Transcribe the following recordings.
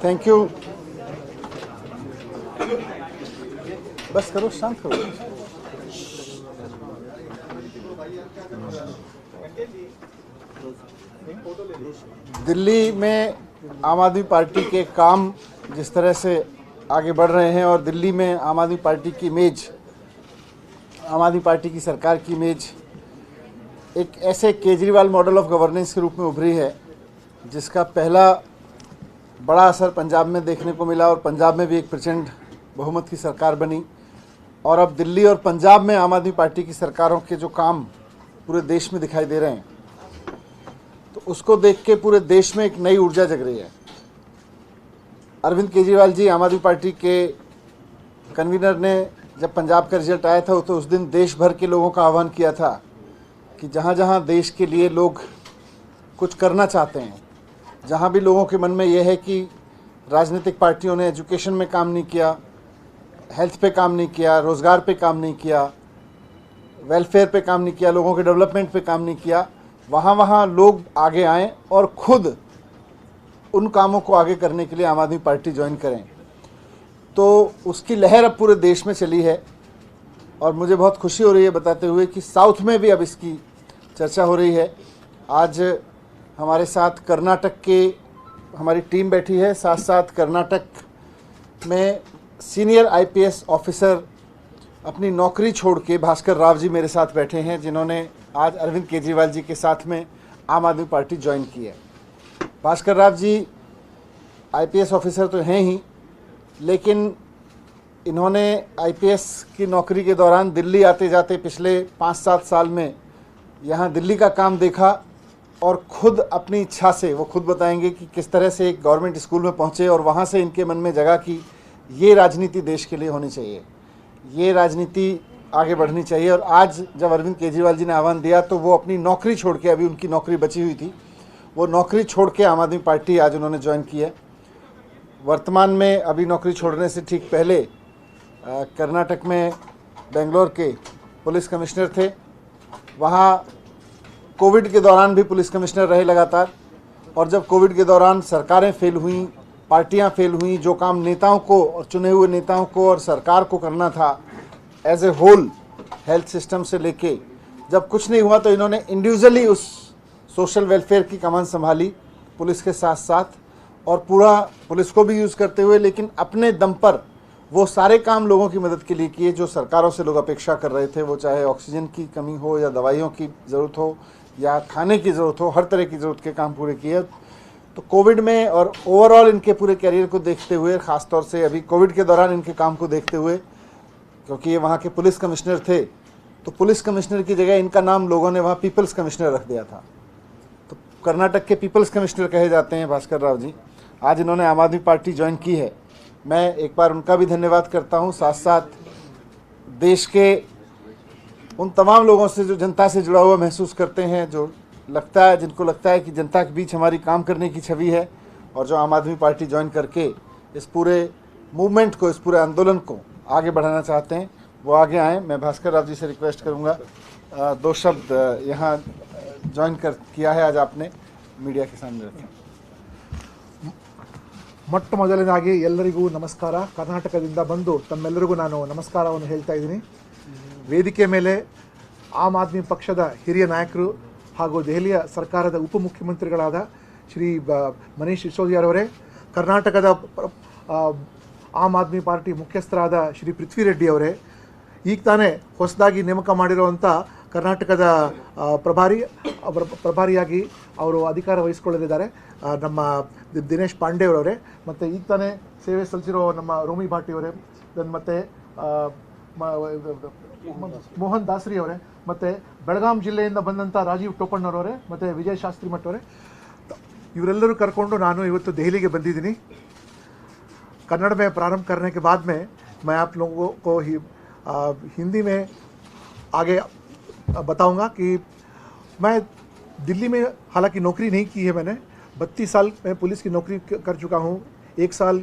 Thank you. बस करो, शांत करो। दिल्ली में आम आदमी पार्टी के काम जिस तरह से आगे बढ़ रहे हैं और दिल्ली में आम आदमी पार्टी की इमेज, आम आदमी पार्टी की सरकार की इमेज एक ऐसे केजरीवाल मॉडल ऑफ गवर्नेंस के रूप में उभरी है जिसका पहला बड़ा असर पंजाब में देखने को मिला और पंजाब में भी एक प्रचंड बहुमत की सरकार बनी। और अब दिल्ली और पंजाब में आम आदमी पार्टी की सरकारों के जो काम पूरे देश में दिखाई दे रहे हैं, तो उसको देख के पूरे देश में एक नई ऊर्जा जग रही है। अरविंद केजरीवाल जी, आम आदमी पार्टी के कन्वीनर ने जब पंजाब का रिजल्ट आया था तो उस दिन देश भर के लोगों का आह्वान किया था कि जहाँ जहाँ देश के लिए लोग कुछ करना चाहते हैं, जहाँ भी लोगों के मन में यह है कि राजनीतिक पार्टियों ने एजुकेशन में काम नहीं किया, हेल्थ पे काम नहीं किया, रोज़गार पे काम नहीं किया, वेलफेयर पे काम नहीं किया, लोगों के डेवलपमेंट पे काम नहीं किया, वहाँ वहाँ लोग आगे आएँ और ख़ुद उन कामों को आगे करने के लिए आम आदमी पार्टी ज्वाइन करें। तो उसकी लहर अब पूरे देश में चली है और मुझे बहुत खुशी हो रही है बताते हुए कि साउथ में भी अब इसकी चर्चा हो रही है। आज हमारे साथ कर्नाटक के हमारी टीम बैठी है, साथ साथ कर्नाटक में सीनियर आईपीएस ऑफिसर अपनी नौकरी छोड़ के भास्कर राव जी मेरे साथ बैठे हैं, जिन्होंने आज अरविंद केजरीवाल जी के साथ में आम आदमी पार्टी ज्वाइन की है। भास्कर राव जी आईपीएस ऑफिसर तो हैं ही, लेकिन इन्होंने आईपीएस की नौकरी के दौरान दिल्ली आते जाते पिछले 5-7 साल में यहाँ दिल्ली का काम देखा और ख़ुद अपनी इच्छा से, वो खुद बताएंगे कि किस तरह से एक गवर्नमेंट स्कूल में पहुँचे और वहाँ से इनके मन में जगह कि ये राजनीति देश के लिए होनी चाहिए, ये राजनीति आगे बढ़नी चाहिए। और आज जब अरविंद केजरीवाल जी ने आह्वान दिया तो वो अपनी नौकरी छोड़ के, अभी उनकी नौकरी बची हुई थी, वो नौकरी छोड़ के आम आदमी पार्टी आज उन्होंने ज्वाइन की है। वर्तमान में अभी नौकरी छोड़ने से ठीक पहले कर्नाटक में बेंगलोर के पुलिस कमिश्नर थे, वहाँ कोविड के दौरान भी पुलिस कमिश्नर रहे लगातार। और जब कोविड के दौरान सरकारें फेल हुई, पार्टियां फेल हुई, जो काम नेताओं को और चुने हुए नेताओं को और सरकार को करना था as a whole, health system से लेके, जब कुछ नहीं हुआ तो इन्होंने इंडिविजुअली उस सोशल वेलफेयर की कमान संभाली पुलिस के साथ साथ, और पूरा पुलिस को भी यूज़ करते हुए, लेकिन अपने दम पर वो सारे काम लोगों की मदद के लिए किए जो सरकारों से लोग अपेक्षा कर रहे थे। वो चाहे ऑक्सीजन की कमी हो या दवाइयों की ज़रूरत हो या खाने की ज़रूरत हो, हर तरह की ज़रूरत के काम पूरे किए। तो कोविड में और ओवरऑल इनके पूरे करियर को देखते हुए, ख़ास तौर से अभी कोविड के दौरान इनके काम को देखते हुए, क्योंकि ये वहाँ के पुलिस कमिश्नर थे, तो पुलिस कमिश्नर की जगह इनका नाम लोगों ने वहाँ पीपल्स कमिश्नर रख दिया था। तो कर्नाटक के पीपल्स कमिश्नर कहे जाते हैं भास्कर राव जी। आज इन्होंने आम आदमी पार्टी ज्वाइन की है, मैं एक बार उनका भी धन्यवाद करता हूँ। साथ साथ देश के उन तमाम लोगों से जो जनता से जुड़ा हुआ महसूस करते हैं, जो लगता है, जिनको लगता है कि जनता के बीच हमारी काम करने की छवि है, और जो आम आदमी पार्टी ज्वाइन करके इस पूरे मूवमेंट को, इस पूरे आंदोलन को आगे बढ़ाना चाहते हैं, वो आगे आएँ। मैं भास्कर राव जी से रिक्वेस्ट करूँगा, 2 शब्द यहाँ ज्वाइन किया है आज आपने, मीडिया के सामने रखें। ಮೊಟ್ಟ ಮೊದಲನೇದಾಗಿ ಎಲ್ಲರಿಗೂ ನಮಸ್ಕಾರ. ಕರ್ನಾಟಕದಿಂದ ಬಂದು ತಮ್ಮೆಲ್ಲರಿಗೂ ನಾನು ನಮಸ್ಕಾರವನ್ನು ಹೇಳ್ತಾ ಇದ್ದೀನಿ. ವೇದಿಕೆ ಮೇಲೆ ಆಮ್ ಆದ್ಮಿ ಪಕ್ಷದ ಹಿರಿಯ ನಾಯಕರು ಹಾಗೂ ದೆಹಲಿಯ ಸರ್ಕಾರದ ಉಪಮುಖ್ಯಮಂತ್ರಿಗಳಾದ ಶ್ರೀ ಮನೀಶ್ ಸಿಸೋದಿಯಾರವರೇ, ಕರ್ನಾಟಕದ ಆಮ್ ಆದ್ಮಿ ಪಾರ್ಟಿ ಮುಖ್ಯಸ್ಥರಾದ ಶ್ರೀ ಪೃಥ್ವಿ ರೆಡ್ಡಿ ಅವರೇ, ಈಗ ತಾನೇ ಹೊಸದಾಗಿ ನೇಮಕ ಮಾಡಿರುವಂಥ ಕರ್ನಾಟಕದ ಪ್ರಭಾರಿಯಾಗಿ ಅವರು ಅಧಿಕಾರ ವಹಿಸ್ಕೊಳ್ಳಲಿದ್ದಾರೆ ನಮ್ಮ ದಿನೇಶ್ ಪಾಂಡೆ ಅವರವರೇ, ಮತ್ತು ಈಗ ತಾನೇ ಸೇವೆ ಸಲ್ಲಿಸಿರೋ ನಮ್ಮ ರೋಮಿ ಭಾಟಿ ಅವರೇ, ಮತ್ತು ಮೋಹನ್ ದಾಸರಿ ಅವರೇ, ಮತ್ತು ಬೆಳಗಾಂ ಜಿಲ್ಲೆಯಿಂದ ಬಂದಂಥ ರಾಜೀವ್ ಟೋಪಣ್ಣವರವರೇ, ಮತ್ತು ವಿಜಯ್ ಶಾಸ್ತ್ರಿ ಮಠ್ ಅವರೇ, ಇವರೆಲ್ಲರೂ ಕರ್ಕೊಂಡು ನಾನು ಇವತ್ತು ದೆಹಲಿಗೆ ಬಂದಿದ್ದೀನಿ। कन्नड़ में प्रारंभ करने के बाद में मैं आप लोगों को हिंदी में आगे बताऊंगा कि मैं दिल्ली में हालांकि नौकरी नहीं की है मैंने। 32 साल में पुलिस की नौकरी कर चुका हूँ, 1 साल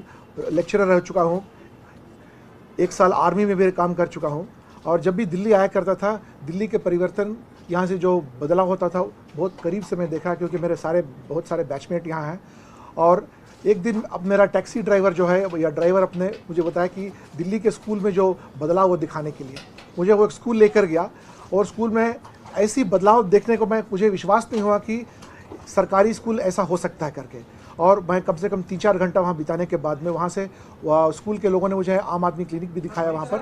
लेक्चरर रह चुका हूँ, 1 साल आर्मी में भी काम कर चुका हूँ। और जब भी दिल्ली आया करता था, दिल्ली के परिवर्तन, यहाँ से जो बदलाव होता था बहुत करीब से मैं देखा, क्योंकि मेरे बहुत सारे बैचमेट यहाँ हैं। और एक दिन अब मेरा टैक्सी ड्राइवर जो है या ड्राइवर अपने मुझे बताया कि दिल्ली के स्कूल में जो बदलाव वो दिखाने के लिए मुझे वो एक स्कूल लेकर गया, और स्कूल में ऐसी बदलाव देखने को मुझे विश्वास नहीं हुआ कि सरकारी स्कूल ऐसा हो सकता है करके। और मैं कम से कम 3-4 घंटा वहाँ बिताने के बाद में वहाँ से स्कूल के लोगों ने मुझे आम आदमी क्लिनिक भी दिखाया, वहाँ पर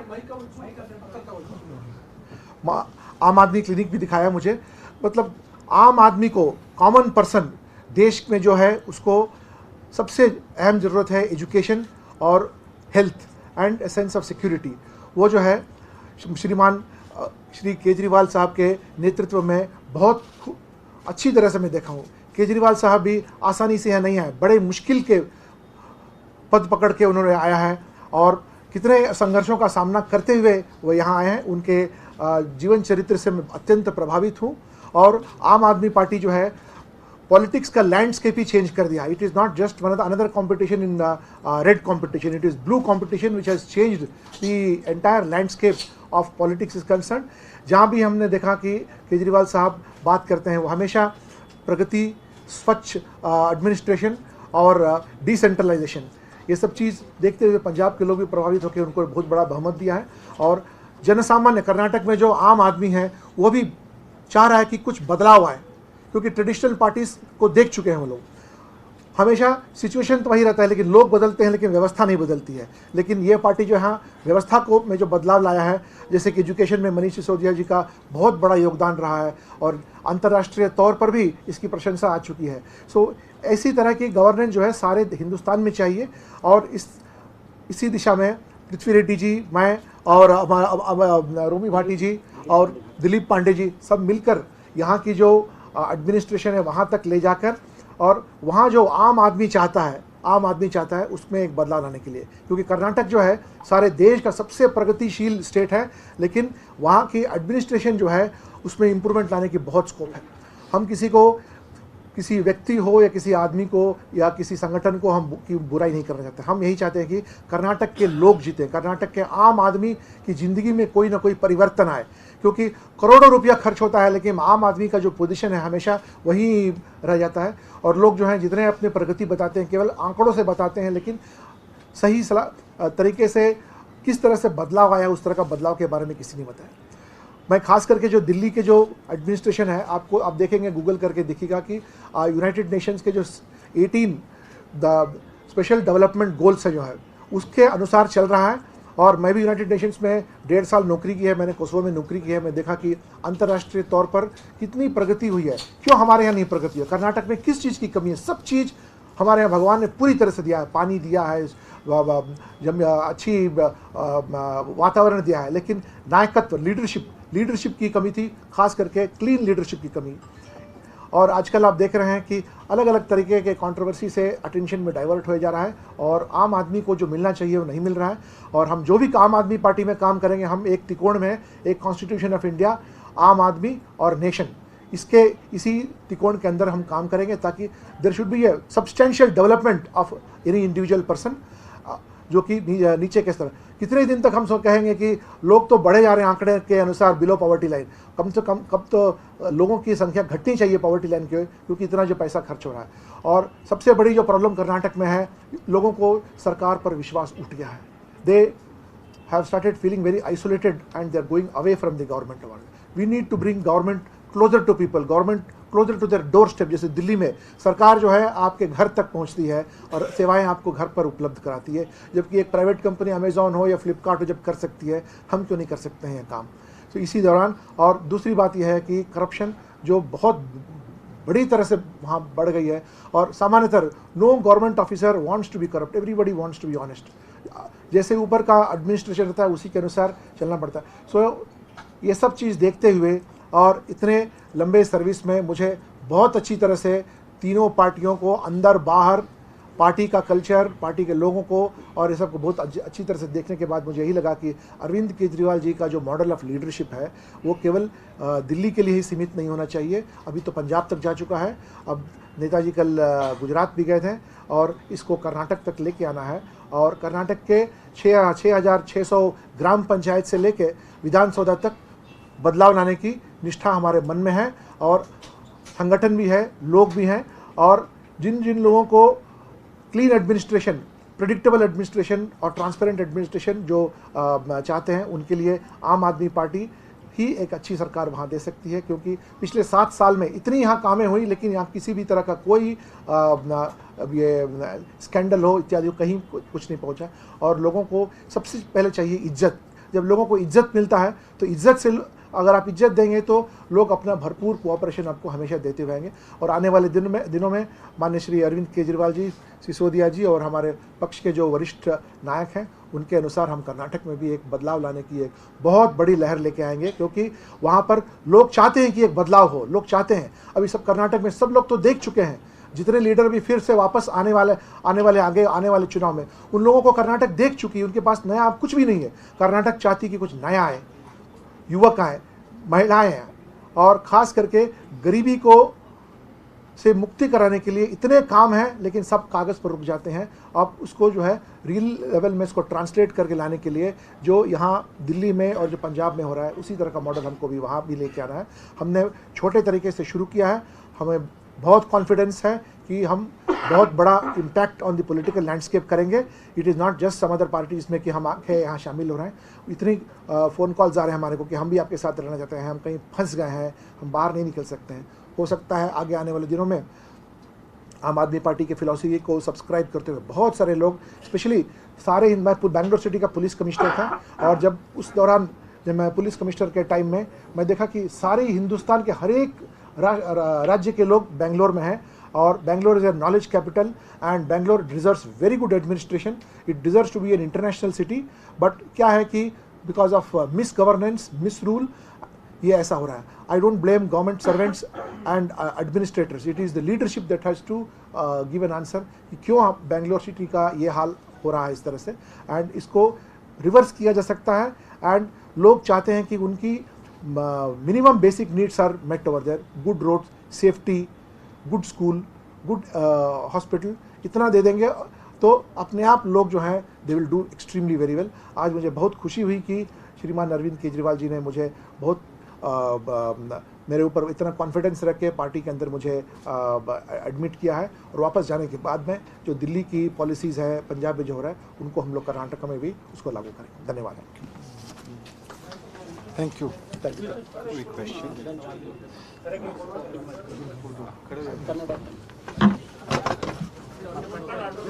आम आदमी क्लिनिक भी दिखाया मुझे। मतलब आम आदमी को, कॉमन पर्सन देश में जो है उसको सबसे अहम ज़रूरत है एजुकेशन और health and a sense of security. वो जो है श्री केजरीवाल साहब के नेतृत्व में बहुत अच्छी तरह से मैं देखा हूँ। केजरीवाल साहब भी आसानी से यहाँ नहीं आए, बड़े मुश्किल के पद पकड़ के उन्होंने आया है, और कितने संघर्षों का सामना करते हुए वो यहाँ आए हैं। उनके जीवन चरित्र से मैं अत्यंत प्रभावित हूँ। और आम आदमी पार्टी जो है पॉलिटिक्स का लैंडस्केप ही चेंज कर दिया। It is not just one of the another competition in red competition, it is blue competition which has changed the entire landscape of politics is concern. जहाँ भी हमने देखा कि केजरीवाल साहब बात करते हैं वो हमेशा प्रगति, स्वच्छ एडमिनिस्ट्रेशन और डिसेंट्रलाइजेशन, ये सब चीज़ देखते हुए पंजाब के लोग भी प्रभावित होकर उनको बहुत बड़ा बहुमत दिया है। और जनसामान्य कर्नाटक में जो आम आदमी है वो भी चाह रहा है कि कुछ बदलाव आए, क्योंकि ट्रेडिशनल पार्टीज को देख चुके हैं वो लोग। हमेशा सिचुएशन तो वही रहता है, लेकिन लोग बदलते हैं लेकिन व्यवस्था नहीं बदलती है। लेकिन ये पार्टी जो है व्यवस्था को में जो बदलाव लाया है, जैसे कि एजुकेशन में मनीष सिसोदिया जी का बहुत बड़ा योगदान रहा है, और अंतर्राष्ट्रीय तौर पर भी इसकी प्रशंसा आ चुकी है। सो ऐसी तरह की गवर्नेंस जो है सारे हिंदुस्तान में चाहिए। और इसी दिशा में पृथ्वी रेड्डी जी, मैं और हमारा रोमी भाटी जी और दिलीप पांडे जी सब मिलकर यहाँ की जो एडमिनिस्ट्रेशन है वहाँ तक ले जाकर, और वहाँ जो आम आदमी चाहता है उसमें एक बदलाव लाने के लिए। क्योंकि कर्नाटक जो है सारे देश का सबसे प्रगतिशील स्टेट है, लेकिन वहाँ की एडमिनिस्ट्रेशन जो है उसमें इम्प्रूवमेंट लाने की बहुत स्कोप है। हम किसी व्यक्ति हो या किसी आदमी को या किसी संगठन को हम की बुराई नहीं करना चाहते। हम यही चाहते हैं कि कर्नाटक के लोग जीते, कर्नाटक के आम आदमी की ज़िंदगी में कोई ना कोई परिवर्तन आए। क्योंकि करोड़ों रुपया खर्च होता है, लेकिन आम आदमी का जो पोजीशन है हमेशा वही रह जाता है। और लोग जो हैं जितने अपने प्रगति बताते हैं केवल आंकड़ों से बताते हैं, लेकिन सही तरीके से किस तरह से बदलाव आया उस तरह का बदलाव के बारे में किसी ने बताया। मैं खास करके जो दिल्ली के जो एडमिनिस्ट्रेशन है, आप देखेंगे गूगल करके देखिएगा कि यूनाइटेड नेशंस के जो 18 द स्पेशल डेवलपमेंट गोल्स है जो है उसके अनुसार चल रहा है। और मैं भी यूनाइटेड नेशंस में 1.5 साल नौकरी की है, मैंने कोसोवो में नौकरी की है। मैं देखा कि अंतर्राष्ट्रीय तौर पर कितनी प्रगति हुई है। क्यों हमारे यहाँ नहीं प्रगति है? कर्नाटक में किस चीज़ की कमी है? सब चीज़ हमारे यहाँ भगवान ने पूरी तरह से दिया है, पानी दिया है, अच्छी वातावरण दिया है, लेकिन नायकत्व, लीडरशिप की कमी थी, खास करके क्लीन लीडरशिप की कमी। और आजकल आप देख रहे हैं कि अलग अलग तरीके के कंट्रोवर्सी से अटेंशन में डाइवर्ट हो जा रहा है, और आम आदमी को जो मिलना चाहिए वो नहीं मिल रहा है। और हम जो भी आम आदमी पार्टी में काम करेंगे, हम एक त्रिकोण में, एक कॉन्स्टिट्यूशन ऑफ इंडिया, आम आदमी और नेशन, इसी त्रिकोण के अंदर हम काम करेंगे, ताकि there should be a substantial development of any individual person, जो कि नीचे के स्तर। कितने दिन तक हम सब कहेंगे कि लोग तो बढ़े जा रहे हैं आंकड़े के अनुसार बिलो पॉवर्टी लाइन, कम से कम कब तो लोगों की संख्या घटनी चाहिए पॉवर्टी लाइन के, क्योंकि इतना जो पैसा खर्च हो रहा है। और सबसे बड़ी जो प्रॉब्लम कर्नाटक में है, लोगों को सरकार पर विश्वास उठ गया है। They have started feeling very isolated and they are going away from the government. We need to bring government closer to people, government closer to their doorstep. जैसे दिल्ली में सरकार जो है आपके घर तक पहुंचती है और सेवाएं आपको घर पर उपलब्ध कराती है, जबकि एक प्राइवेट कंपनी अमेजॉन हो या फ्लिपकार्ट हो जब कर सकती है, हम क्यों नहीं कर सकते हैं ये काम? तो इसी दौरान, और दूसरी बात यह है कि करप्शन जो बहुत बड़ी तरह से वहाँ बढ़ गई है, और सामान्यतः no government officer wants to be corrupt, everybody wants to be honest. जैसे ऊपर का एडमिनिस्ट्रेशन रहता है उसी के अनुसार चलना पड़ता है। सो ये सब चीज़ देखते हुए और इतने लंबे सर्विस में मुझे बहुत अच्छी तरह से तीनों पार्टियों को अंदर बाहर, पार्टी का कल्चर, पार्टी के लोगों को और ये सब को बहुत अच्छी तरह से देखने के बाद मुझे यही लगा कि अरविंद केजरीवाल जी का जो मॉडल ऑफ लीडरशिप है वो केवल दिल्ली के लिए ही सीमित नहीं होना चाहिए। अभी तो पंजाब तक जा चुका है, अब नेताजी कल गुजरात भी गए थे और इसको कर्नाटक तक लेके आना है। और कर्नाटक के 6,600 ग्राम पंचायत से लेके विधानसभा तक बदलाव लाने की निष्ठा हमारे मन में है, और संगठन भी है, लोग भी हैं, और जिन जिन लोगों को क्लीन एडमिनिस्ट्रेशन, प्रेडिक्टेबल एडमिनिस्ट्रेशन और ट्रांसपेरेंट एडमिनिस्ट्रेशन जो चाहते हैं, उनके लिए आम आदमी पार्टी ही एक अच्छी सरकार वहाँ दे सकती है। क्योंकि पिछले 7 साल में इतनी यहाँ कामें हुई, लेकिन यहाँ किसी भी तरह का कोई ये स्कैंडल हो इत्यादि कहीं कुछ नहीं पहुँचा। और लोगों को सबसे पहले चाहिए इज्जत। जब लोगों को इज्जत मिलता है तो इज्जत से, अगर आप इज्जत देंगे तो लोग अपना भरपूर कोऑपरेशन आपको हमेशा देते रहेंगे। और आने वाले दिनों में माननीय श्री अरविंद केजरीवाल जी, सिसोदिया जी और हमारे पक्ष के जो वरिष्ठ नायक हैं, उनके अनुसार हम कर्नाटक में भी एक बदलाव लाने की एक बहुत बड़ी लहर लेके आएंगे। क्योंकि वहाँ पर लोग चाहते हैं कि एक बदलाव हो, लोग चाहते हैं। अभी सब कर्नाटक में सब लोग तो देख चुके हैं, जितने लीडर भी फिर से वापस आने वाले चुनाव में, उन लोगों को कर्नाटक देख चुकी है। उनके पास नया अब कुछ भी नहीं है। कर्नाटक चाहती कि कुछ नया आए, युवक आए, महिलाएं हैं, और ख़ास करके गरीबी को से मुक्ति कराने के लिए इतने काम हैं, लेकिन सब कागज़ पर रुक जाते हैं। अब उसको जो है रियल लेवल में इसको ट्रांसलेट करके लाने के लिए जो यहाँ दिल्ली में और जो पंजाब में हो रहा है, उसी तरह का मॉडल हमको भी वहाँ भी लेके आना है। हमने छोटे तरीके से शुरू किया है। हमें बहुत कॉन्फिडेंस है कि हम बहुत बड़ा impact on the political landscape करेंगे। It is not just some other party जिसमें कि हम आके यहाँ शामिल हो रहे हैं। इतनी फ़ोन कॉल्स आ रहे हैं हमारे को कि हम भी आपके साथ रहना चाहते हैं, हम कहीं फंस गए हैं, हम बाहर नहीं निकल सकते हैं। हो सकता है आगे आने वाले दिनों में आम आदमी पार्टी के फिलॉसफी को सब्सक्राइब करते हुए बहुत सारे लोग, स्पेशली सारे, मैं बैंगलोर सिटी का पुलिस कमिश्नर था, और जब उस दौरान जब मैं पुलिस कमिश्नर के टाइम में मैं देखा कि सारे हिंदुस्तान के हर एक राज्य के लोग बेंगलोर में हैं। और Bangalore is a knowledge capital and Bangalore deserves very good administration. It deserves to be an international city. But क्या है कि because of misgovernance, misrule, ये ऐसा हो रहा है। I don't blame government servants and administrators, it is the leadership that has to give an answer कि क्यों बेंगलोर सिटी का ये हाल हो रहा है इस तरह से। एंड इसको रिवर्स किया जा सकता है। एंड लोग चाहते हैं कि उनकी minimum basic needs are met over there, good roads, safety, good school, good hospital, इतना दे देंगे तो अपने आप लोग जो हैं they will do extremely very well. आज मुझे बहुत खुशी हुई कि श्रीमान अरविंद केजरीवाल जी ने मुझे बहुत मेरे ऊपर इतना कॉन्फिडेंस रख के पार्टी के अंदर मुझे एडमिट किया है। और वापस जाने के बाद में जो दिल्ली की पॉलिसीज़ है, पंजाब में जो हो रहा है, उनको हम लोग कर्नाटक में भी उसको लागू करेंगे। धन्यवाद। Thank you.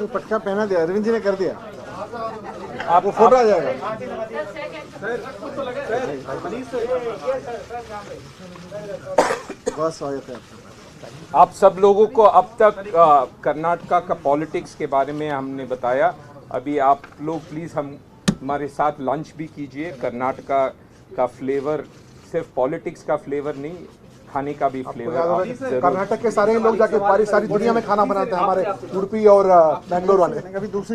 पटका पहना दिया, अरविंद जी ने कर दिया। आपको फोटो आ जाएगा। बस आ जाते हैं। आप सब लोगों को अब तक कर्नाटका का पॉलिटिक्स के बारे में हमने बताया। अभी आप लोग प्लीज़ हमारे साथ लंच भी कीजिए। कर्नाटका का फ्लेवर सिर्फ पॉलिटिक्स का फ्लेवर नहीं, खाने का भी फ्लेवर। कर्नाटक के सारे लोग जाके सारी दुनिया में खाना बनाते हैं, हमारे उडुपी और बेंगलोर वाले। कभी दूसरी